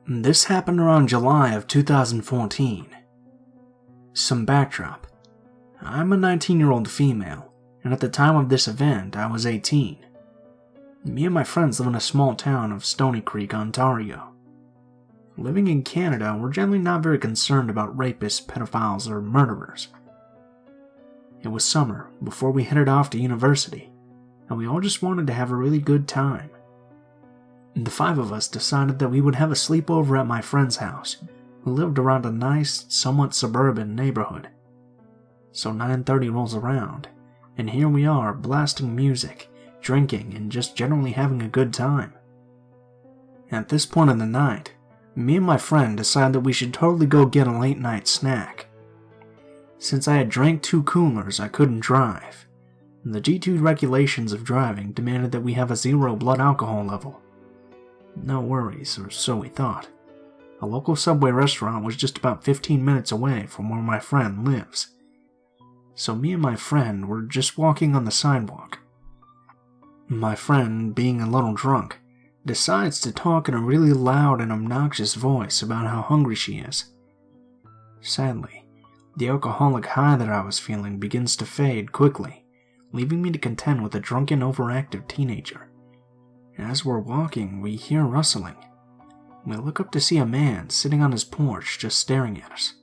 This happened around July of 2014. Some backdrop. I'm a 19-year-old female, and at the time of this event, I was 18. Me and my friends live in a small town of Stony Creek, Ontario. Living in Canada, we're generally not very concerned about rapists, pedophiles, or murderers. It was summer, before we headed off to university, and we all just wanted to have a really good time. The 5 of us decided that we would have a sleepover at my friend's house, who lived around a nice, somewhat suburban neighborhood. So 9:30 rolls around, and here we are blasting music, drinking, and just generally having a good time. At this point in the night, me and my friend decided that we should totally go get a late night snack. Since I had drank 2 coolers, I couldn't drive. The G2 regulations of driving demanded that we have a 0 blood alcohol level. No worries, or so we thought. A local Subway restaurant was just about 15 minutes away from where my friend lives. So me and my friend were just walking on the sidewalk. My friend, being a little drunk, decides to talk in a really loud and obnoxious voice about how hungry she is. Sadly, the alcoholic high that I was feeling begins to fade quickly, leaving me to contend with a drunken, overactive teenager. As we're walking, we hear rustling. We look up to see a man sitting on his porch just staring at us.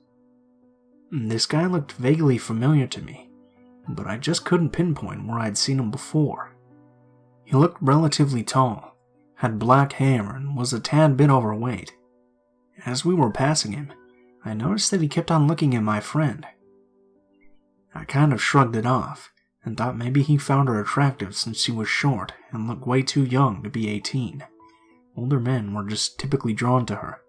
This guy looked vaguely familiar to me, but I just couldn't pinpoint where I'd seen him before. He looked relatively tall, had black hair, and was a tad bit overweight. As we were passing him, I noticed that he kept on looking at my friend. I kind of shrugged it off, and thought maybe he found her attractive since she was short and looked way too young to be 18. Older men were just typically drawn to her.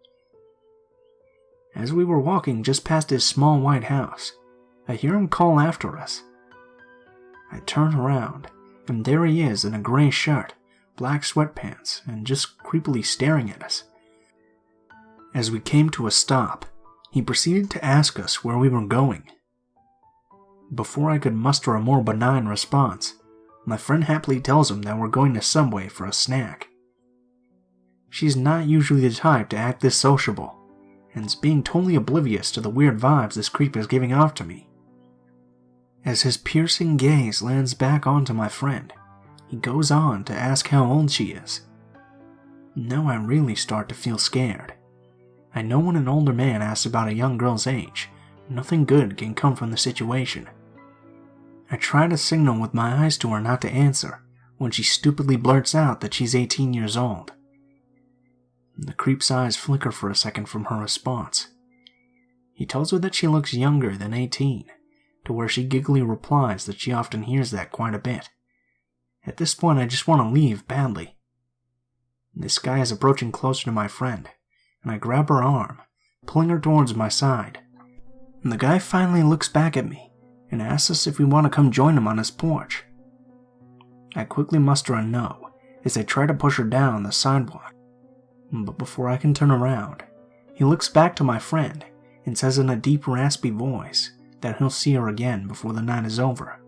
As we were walking just past his small white house, I hear him call after us. I turn around, and there he is in a gray shirt, black sweatpants, and just creepily staring at us. As we came to a stop, he proceeded to ask us where we were going. Before I could muster a more benign response, my friend happily tells him that we're going to Subway for a snack. She's not usually the type to act this sociable, and is being totally oblivious to the weird vibes this creep is giving off to me. As his piercing gaze lands back onto my friend, he goes on to ask how old she is. Now I really start to feel scared. I know when an older man asks about a young girl's age, nothing good can come from the situation. I try to signal with my eyes to her not to answer, when she stupidly blurts out that she's 18 years old. The creep's eyes flicker for a second from her response. He tells her that she looks younger than 18, to where she giggly replies that she often hears that quite a bit. At this point, I just want to leave badly. This guy is approaching closer to my friend, and I grab her arm, pulling her towards my side. The guy finally looks back at me and asks us if we want to come join him on his porch. I quickly muster a no as I try to push her down the sidewalk. But before I can turn around, he looks back to my friend and says in a deep, raspy voice that he'll see her again before the night is over.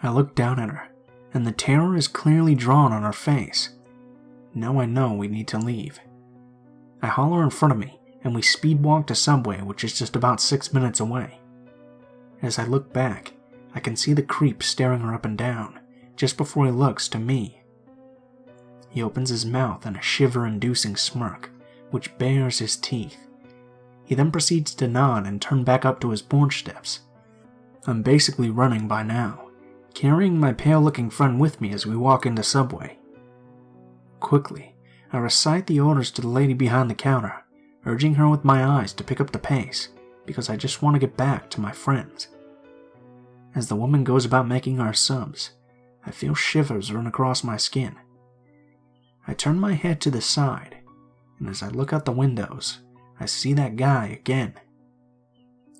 I look down at her, and the terror is clearly drawn on her face. Now I know we need to leave. I holler in front of me, and we speed walk to Subway, which is just about 6 minutes away. As I look back, I can see the creep staring her up and down, just before he looks to me. He opens his mouth in a shiver-inducing smirk, which bares his teeth. He then proceeds to nod and turn back up to his porch steps. I'm basically running by now, carrying my pale-looking friend with me as we walk into Subway. Quickly, I recite the orders to the lady behind the counter, urging her with my eyes to pick up the pace, because I just want to get back to my friends. As the woman goes about making our subs, I feel shivers run across my skin. I turn my head to the side, and as I look out the windows, I see that guy again.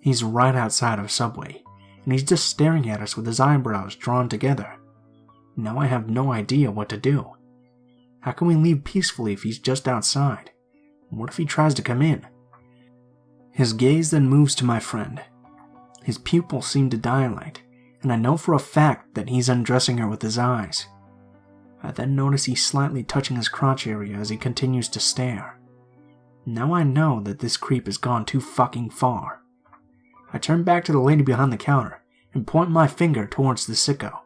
He's right outside of Subway, and he's just staring at us with his eyebrows drawn together. Now I have no idea what to do. How can we leave peacefully if he's just outside? What if he tries to come in? His gaze then moves to my friend. His pupils seem to dilate, and I know for a fact that he's undressing her with his eyes. I then notice he's slightly touching his crotch area as he continues to stare. Now I know that this creep has gone too fucking far. I turn back to the lady behind the counter and point my finger towards the sicko.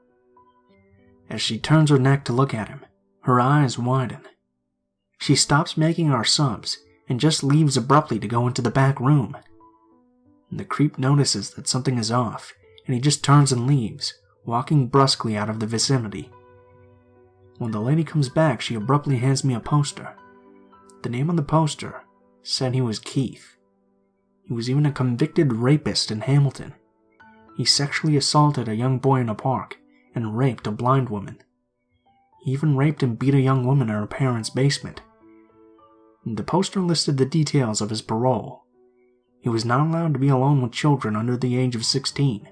As she turns her neck to look at him, her eyes widen. She stops making our subs and just leaves abruptly to go into the back room. The creep notices that something is off, and he just turns and leaves, walking brusquely out of the vicinity. When the lady comes back, she abruptly hands me a poster. The name on the poster said he was Keith. He was even a convicted rapist in Hamilton. He sexually assaulted a young boy in a park and raped a blind woman. He even raped and beat a young woman in her parents' basement. The poster listed the details of his parole. He was not allowed to be alone with children under the age of 16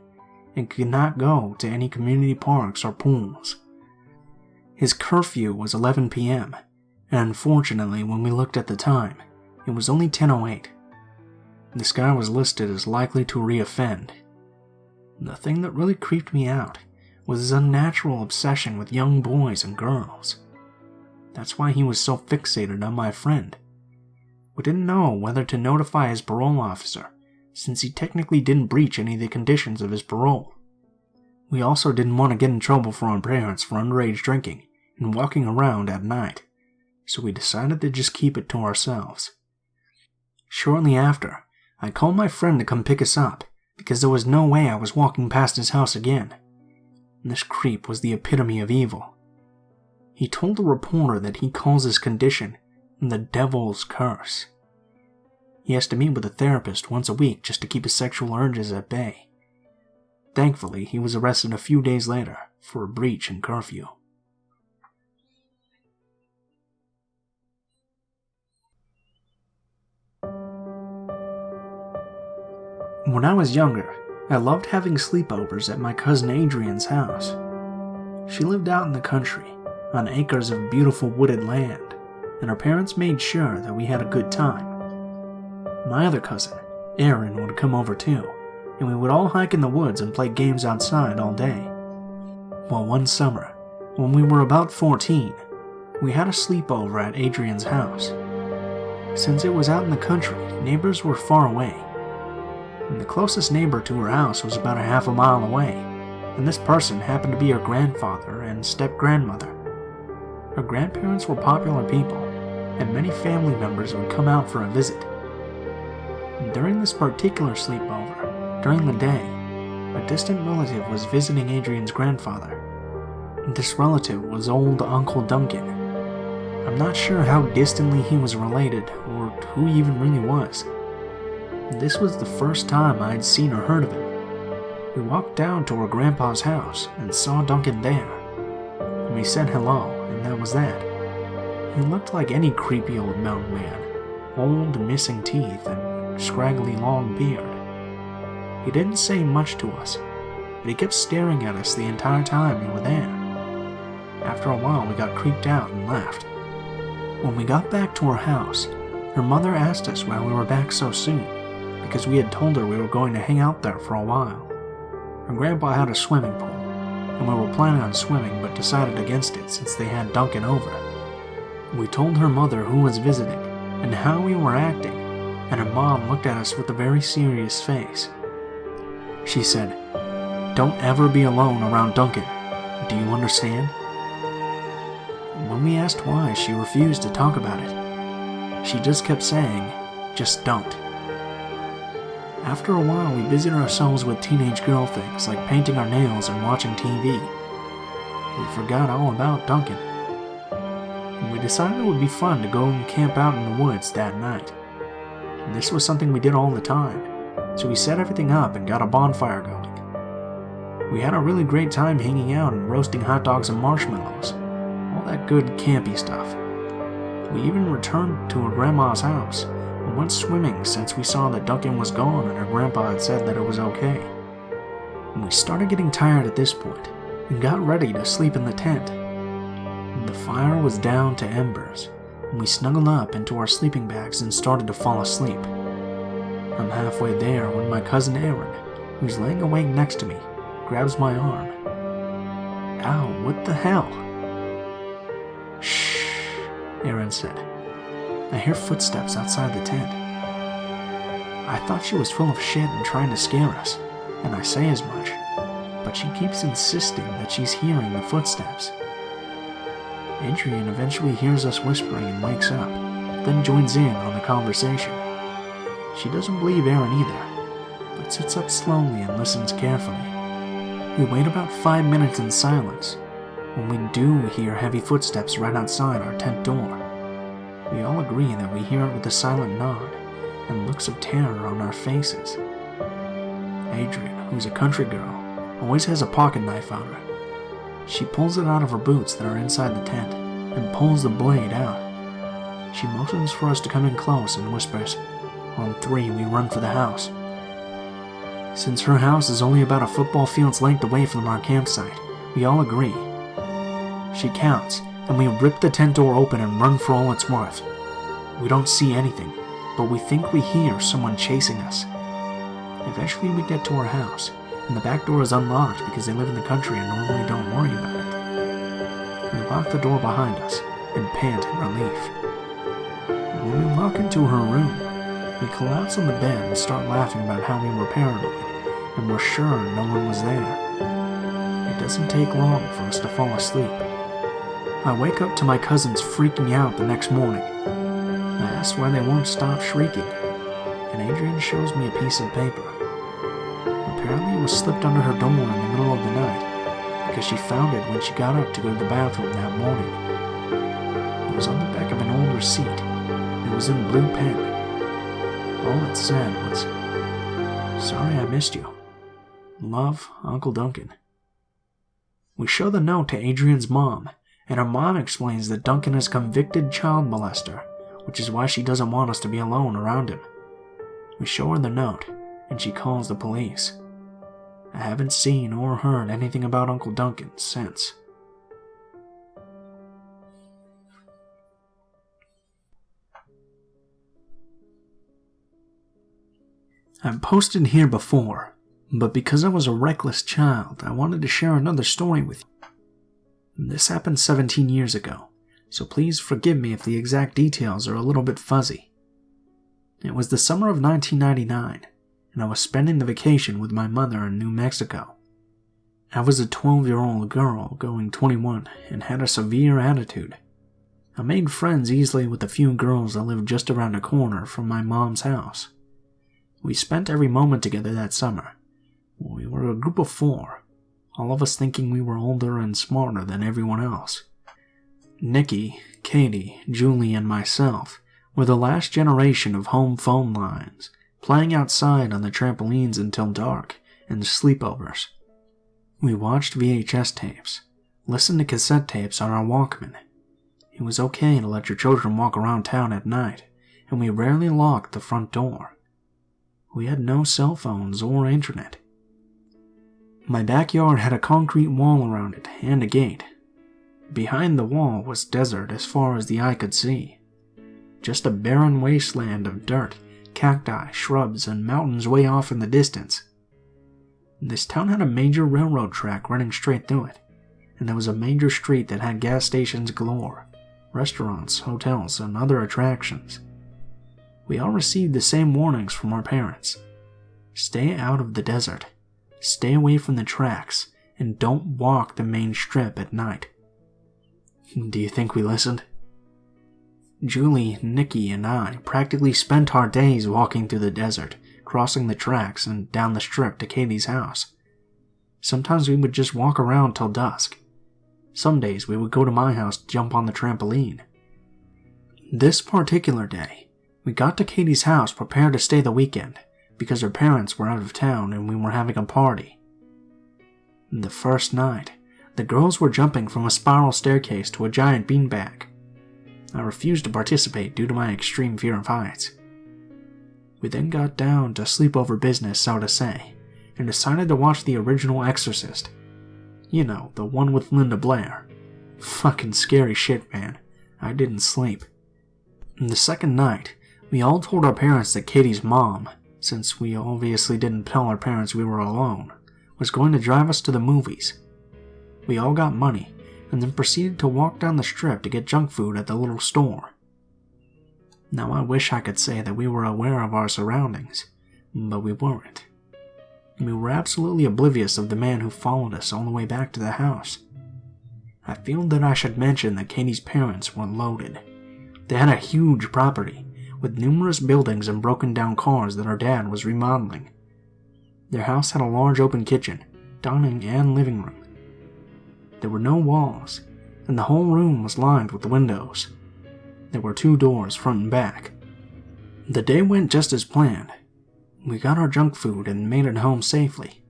and could not go to any community parks or pools. His curfew was 11 p.m., and unfortunately, when we looked at the time, it was only 10:08. This guy was listed as likely to reoffend. The thing that really creeped me out was his unnatural obsession with young boys and girls. That's why he was so fixated on my friend. We didn't know whether to notify his parole officer, since he technically didn't breach any of the conditions of his parole. We also didn't want to get in trouble for our parents for underage drinking and walking around at night, so we decided to just keep it to ourselves. Shortly after, I called my friend to come pick us up, because there was no way I was walking past his house again. This creep was the epitome of evil. He told the reporter that he calls his condition the devil's curse. He has to meet with a therapist once a week just to keep his sexual urges at bay. Thankfully, he was arrested a few days later for a breach in curfew. When I was younger, I loved having sleepovers at my cousin Adrian's house. She lived out in the country, on acres of beautiful wooded land, and her parents made sure that we had a good time. My other cousin, Aaron, would come over too, and we would all hike in the woods and play games outside all day. Well, one summer, when we were about 14, we had a sleepover at Adrian's house. Since it was out in the country, neighbors were far away. And the closest neighbor to her house was about a half a mile away, and this person happened to be her grandfather and step-grandmother. Her grandparents were popular people, and many family members would come out for a visit. During this particular sleepover, during the day, a distant relative was visiting Adrian's grandfather. This relative was old Uncle Duncan. I'm not sure how distantly he was related, or who he even really was. This was the first time I had seen or heard of him. We walked down to her grandpa's house and saw Duncan there. We said hello, and that was that. He looked like any creepy old mountain man, old, missing teeth, and scraggly long beard. He didn't say much to us, but he kept staring at us the entire time we were there. After a while, we got creeped out and left. When we got back to her house, her mother asked us why we were back so soon, because we had told her we were going to hang out there for a while. Her grandpa had a swimming pool, and we were planning on swimming but decided against it since they had Duncan over. We told her mother who was visiting and how we were acting, and her mom looked at us with a very serious face. She said, "Don't ever be alone around Duncan. Do you understand?" When we asked why, she refused to talk about it. She just kept saying, "Just don't." After a while, we busied ourselves with teenage girl things like painting our nails and watching TV. We forgot all about Duncan. And we decided it would be fun to go and camp out in the woods that night. And this was something we did all the time, so we set everything up and got a bonfire going. We had a really great time hanging out and roasting hot dogs and marshmallows, all that good campy stuff. We even returned to her grandma's house and went swimming since we saw that Duncan was gone and her grandpa had said that it was okay. And we started getting tired at this point and got ready to sleep in the tent. And the fire was down to embers, and we snuggled up into our sleeping bags and started to fall asleep. I'm halfway there when my cousin Aaron, who's laying awake next to me, grabs my arm. "Ow, what the hell?" "Shh," Aaron said. I hear footsteps outside the tent. I thought she was full of shit and trying to scare us, and I say as much, but she keeps insisting that she's hearing the footsteps. Adrian eventually hears us whispering and wakes up, then joins in on the conversation. She doesn't believe Aaron either, but sits up slowly and listens carefully. We wait about 5 minutes in silence, when we do hear heavy footsteps right outside our tent door. We all agree that we hear it with a silent nod and looks of terror on our faces. Adrian, who's a country girl, always has a pocket knife on her. She pulls it out of her boots that are inside the tent and pulls the blade out. She motions for us to come in close and whispers, "On 3, we run for the house." Since her house is only about a football field's length away from our campsite, we all agree. She counts, and we rip the tent door open and run for all it's worth. We don't see anything, but we think we hear someone chasing us. Eventually we get to our house, and the back door is unlocked because they live in the country and normally don't worry about it. We lock the door behind us and pant in relief. When we walk into her room, we collapse on the bed and start laughing about how we were paranoid and were sure no one was there. It doesn't take long for us to fall asleep. I wake up to my cousins freaking out the next morning. I ask why they won't stop shrieking, and Adrian shows me a piece of paper. Apparently it was slipped under her door in the middle of the night, because she found it when she got up to go to the bathroom that morning. It was on the back of an old receipt. It was in blue pen. All it said was, "Sorry I missed you. Love, Uncle Duncan." We show the note to Adrian's mom, and her mom explains that Duncan is a convicted child molester, which is why she doesn't want us to be alone around him. We show her the note, and she calls the police. I haven't seen or heard anything about Uncle Duncan since. I've posted here before, but because I was a reckless child, I wanted to share another story with you. This happened 17 years ago, so please forgive me if the exact details are a little bit fuzzy. It was the summer of 1999, and I was spending the vacation with my mother in New Mexico. I was a 12-year-old girl going 21 and had a severe attitude. I made friends easily with a few girls that lived just around the corner from my mom's house. We spent every moment together that summer. We were a group of 4, all of us thinking we were older and smarter than everyone else. Nikki, Katie, Julie, and myself were the last generation of home phone lines, playing outside on the trampolines until dark, and sleepovers. We watched VHS tapes, listened to cassette tapes on our Walkman. It was okay to let your children walk around town at night, and we rarely locked the front door. We had no cell phones or internet. My backyard had a concrete wall around it and a gate. Behind the wall was desert as far as the eye could see. Just a barren wasteland of dirt, cacti, shrubs, and mountains way off in the distance. This town had a major railroad track running straight through it, and there was a major street that had gas stations galore, restaurants, hotels, and other attractions. We all received the same warnings from our parents. Stay out of the desert, stay away from the tracks, and don't walk the main strip at night. Do you think we listened? Julie, Nikki, and I practically spent our days walking through the desert, crossing the tracks and down the strip to Katie's house. Sometimes we would just walk around till dusk. Some days we would go to my house to jump on the trampoline. This particular day, we got to Katie's house prepared to stay the weekend because her parents were out of town and we were having a party. The first night, the girls were jumping from a spiral staircase to a giant beanbag. I refused to participate due to my extreme fear of heights. We then got down to sleepover business, so to say, and decided to watch the original Exorcist. You know, the one with Linda Blair. Fucking scary shit, man. I didn't sleep. The second night, we all told our parents that Katie's mom, since we obviously didn't tell our parents we were alone, was going to drive us to the movies. We all got money, and then proceeded to walk down the strip to get junk food at the little store. Now I wish I could say that we were aware of our surroundings, but we weren't. We were absolutely oblivious of the man who followed us all the way back to the house. I feel that I should mention that Katie's parents were loaded. They had a huge property, with numerous buildings and broken down cars that our dad was remodeling. Their house had a large open kitchen, dining and living room. There were no walls, and the whole room was lined with windows. There were 2 doors, front and back. The day went just as planned. We got our junk food and made it home safely.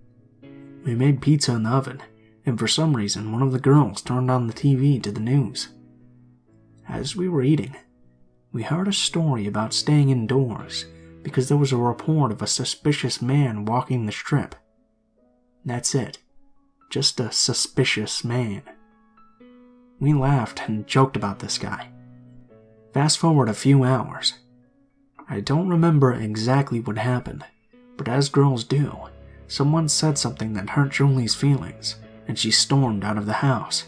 We made pizza in the oven, and for some reason one of the girls turned on the TV to the news. As we were eating, we heard a story about staying indoors because there was a report of a suspicious man walking the strip. That's it. Just a suspicious man. We laughed and joked about this guy. Fast forward a few hours. I don't remember exactly what happened, but as girls do, someone said something that hurt Julie's feelings, and she stormed out of the house.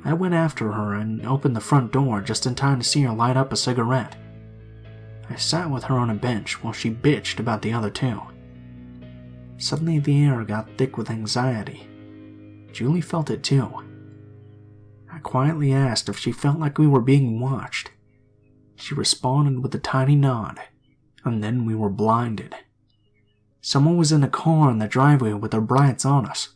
I went after her and opened the front door just in time to see her light up a cigarette. I sat with her on a bench while she bitched about the other 2. Suddenly the air got thick with anxiety. Julie felt it too. I quietly asked if she felt like we were being watched. She responded with a tiny nod, and then we were blinded. Someone was in a car in the driveway with their brights on us.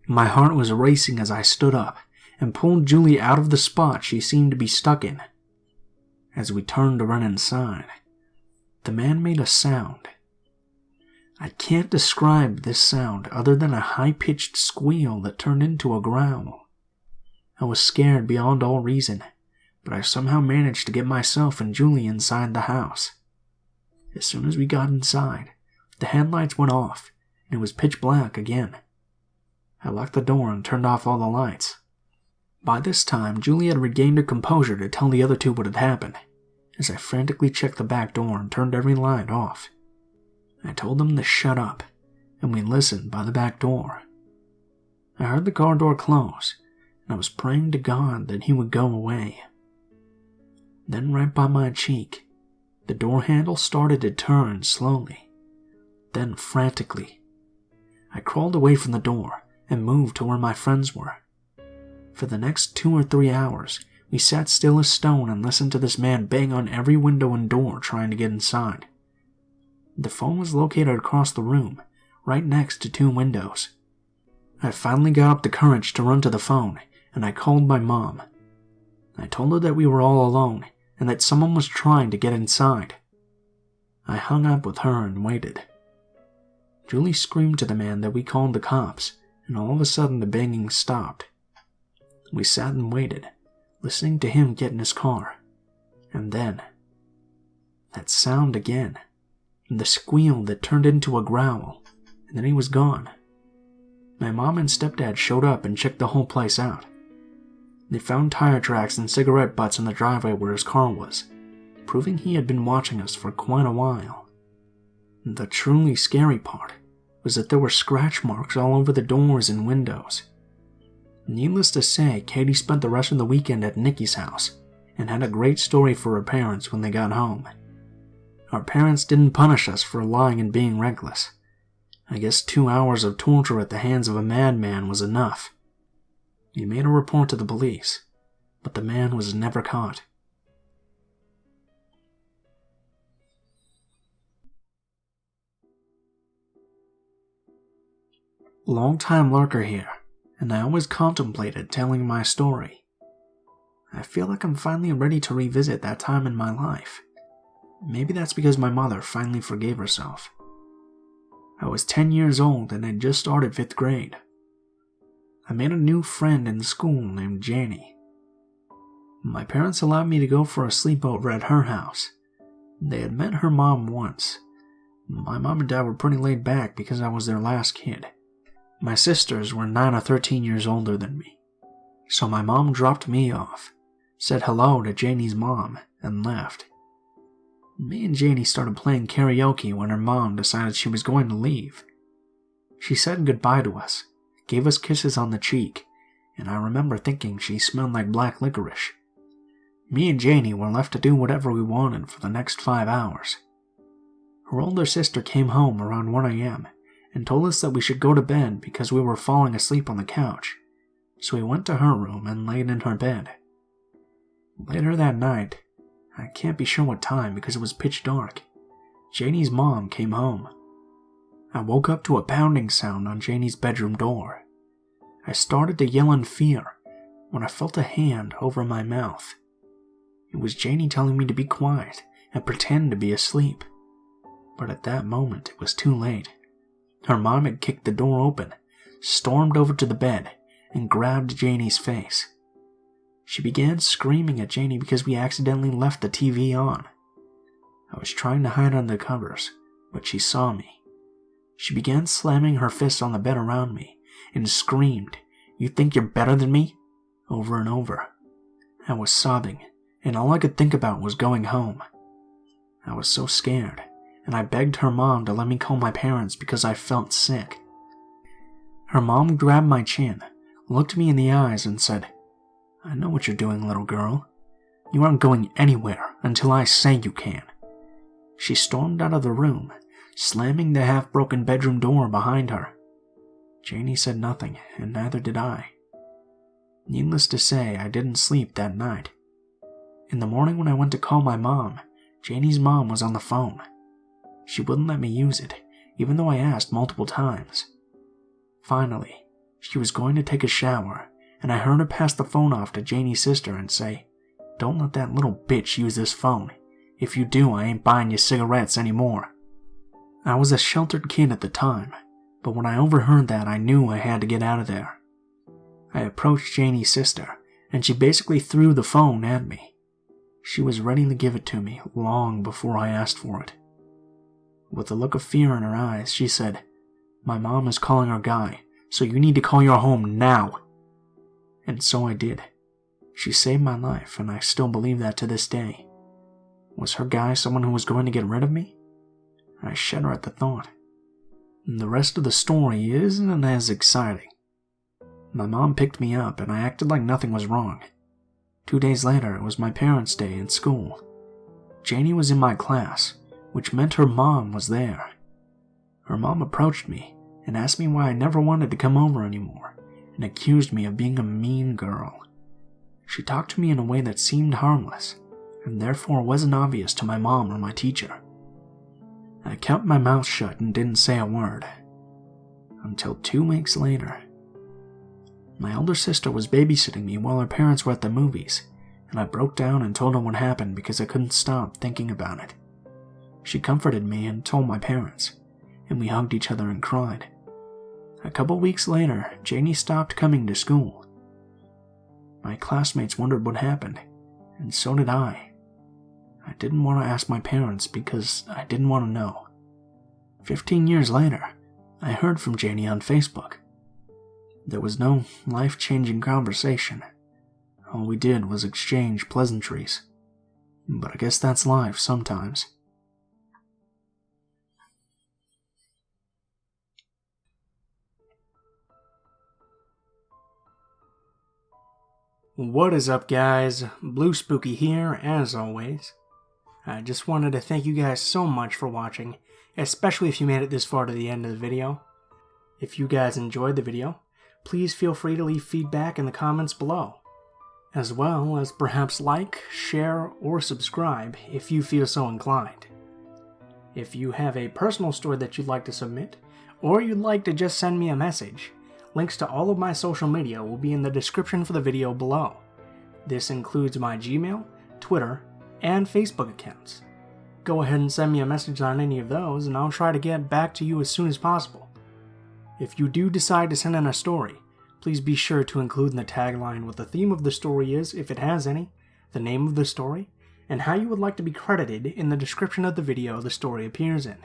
My heart was racing as I stood up and pulled Julie out of the spot she seemed to be stuck in. As we turned to run inside, the man made a sound. I can't describe this sound other than a high-pitched squeal that turned into a growl. I was scared beyond all reason, but I somehow managed to get myself and Julie inside the house. As soon as we got inside, the headlights went off, and it was pitch black again. I locked the door and turned off all the lights. By this time, Julie had regained her composure to tell the other 2 what had happened, as I frantically checked the back door and turned every light off. I told them to shut up, and we listened by the back door. I heard the car door close, and I was praying to God that he would go away. Then right by my cheek, the door handle started to turn slowly, then frantically. I crawled away from the door and moved to where my friends were. For the next 2 or 3 hours, we sat still as stone and listened to this man bang on every window and door trying to get inside. The phone was located across the room, right next to 2 windows. I finally got up the courage to run to the phone, and I called my mom. I told her that we were all alone, and that someone was trying to get inside. I hung up with her and waited. Julie screamed to the man that we called the cops, and all of a sudden the banging stopped. We sat and waited, listening to him get in his car. And then, that sound again, and the squeal that turned into a growl, and then he was gone. My mom and stepdad showed up and checked the whole place out. They found tire tracks and cigarette butts in the driveway where his car was, proving he had been watching us for quite a while. The truly scary part was that there were scratch marks all over the doors and windows. Needless to say, Katie spent the rest of the weekend at Nikki's house and had a great story for her parents when they got home. Our parents didn't punish us for lying and being reckless. I guess 2 hours of torture at the hands of a madman was enough. We made a report to the police, but the man was never caught. Long-time lurker here, and I always contemplated telling my story. I feel like I'm finally ready to revisit that time in my life. Maybe that's because my mother finally forgave herself. I was 10 years old and had just started 5th grade. I made a new friend in school named Janie. My parents allowed me to go for a sleepover at her house. They had met her mom once. My mom and dad were pretty laid back because I was their last kid. My sisters were 9 or 13 years older than me. So my mom dropped me off, said hello to Janie's mom, and left. Me and Janie started playing karaoke when her mom decided she was going to leave. She said goodbye to us, gave us kisses on the cheek, and I remember thinking she smelled like black licorice. Me and Janie were left to do whatever we wanted for the next 5 hours. Her older sister came home around 1 a.m. and told us that we should go to bed because we were falling asleep on the couch, so we went to her room and laid in her bed. Later that night, I can't be sure what time because it was pitch dark, Janie's mom came home. I woke up to a pounding sound on Janie's bedroom door. I started to yell in fear when I felt a hand over my mouth. It was Janie telling me to be quiet and pretend to be asleep. But at that moment, it was too late. Her mom had kicked the door open, stormed over to the bed, and grabbed Janie's face. She began screaming at Janie because we accidentally left the TV on. I was trying to hide under the covers, but she saw me. She began slamming her fists on the bed around me and screamed, "You think you're better than me?" over and over. I was sobbing, and all I could think about was going home. I was so scared, and I begged her mom to let me call my parents because I felt sick. Her mom grabbed my chin, looked me in the eyes, and said, "I know what you're doing, little girl. You aren't going anywhere until I say you can." She stormed out of the room, slamming the half-broken bedroom door behind her. Janie said nothing, and neither did I. Needless to say, I didn't sleep that night. In the morning when I went to call my mom, Janie's mom was on the phone. She wouldn't let me use it, even though I asked multiple times. Finally, she was going to take a shower, and I heard her pass the phone off to Janie's sister and say, "Don't let that little bitch use this phone. If you do, I ain't buying you cigarettes anymore." I was a sheltered kid at the time, but when I overheard that, I knew I had to get out of there. I approached Janie's sister, and she basically threw the phone at me. She was ready to give it to me long before I asked for it. With a look of fear in her eyes, she said, "My mom is calling her guy, so you need to call your home now." And so I did. She saved my life, and I still believe that to this day. Was her guy someone who was going to get rid of me? I shudder at the thought. The rest of the story isn't as exciting. My mom picked me up, and I acted like nothing was wrong. 2 days later, it was my parents' day in school. Janie was in my class, which meant her mom was there. Her mom approached me and asked me why I never wanted to come over anymore, and accused me of being a mean girl. She talked to me in a way that seemed harmless, and therefore wasn't obvious to my mom or my teacher. I kept my mouth shut and didn't say a word. Until 2 weeks later. My older sister was babysitting me while her parents were at the movies, and I broke down and told her what happened because I couldn't stop thinking about it. She comforted me and told my parents, and we hugged each other and cried. A couple weeks later, Janie stopped coming to school. My classmates wondered what happened, and so did I. I didn't want to ask my parents because I didn't want to know. 15 years later, I heard from Janie on Facebook. There was no life-changing conversation. All we did was exchange pleasantries. But I guess that's life sometimes. What is up, guys? Blue Spooky here, as always. I just wanted to thank you guys so much for watching, especially if you made it this far to the end of the video. If you guys enjoyed the video, please feel free to leave feedback in the comments below, as well as perhaps like, share, or subscribe if you feel so inclined. If you have a personal story that you'd like to submit, or you'd like to just send me a message, links to all of my social media will be in the description for the video below. This includes my Gmail, Twitter, and Facebook accounts. Go ahead and send me a message on any of those, and I'll try to get back to you as soon as possible. If you do decide to send in a story, please be sure to include in the tagline what the theme of the story is, if it has any, the name of the story, and how you would like to be credited in the description of the video the story appears in.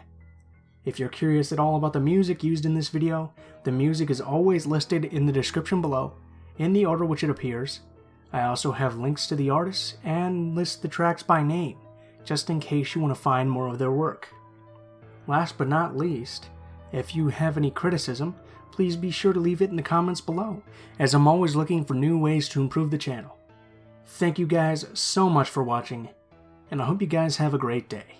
If you're curious at all about the music used in this video, the music is always listed in the description below, in the order which it appears. I also have links to the artists and list the tracks by name, just in case you want to find more of their work. Last but not least, if you have any criticism, please be sure to leave it in the comments below, as I'm always looking for new ways to improve the channel. Thank you guys so much for watching, and I hope you guys have a great day.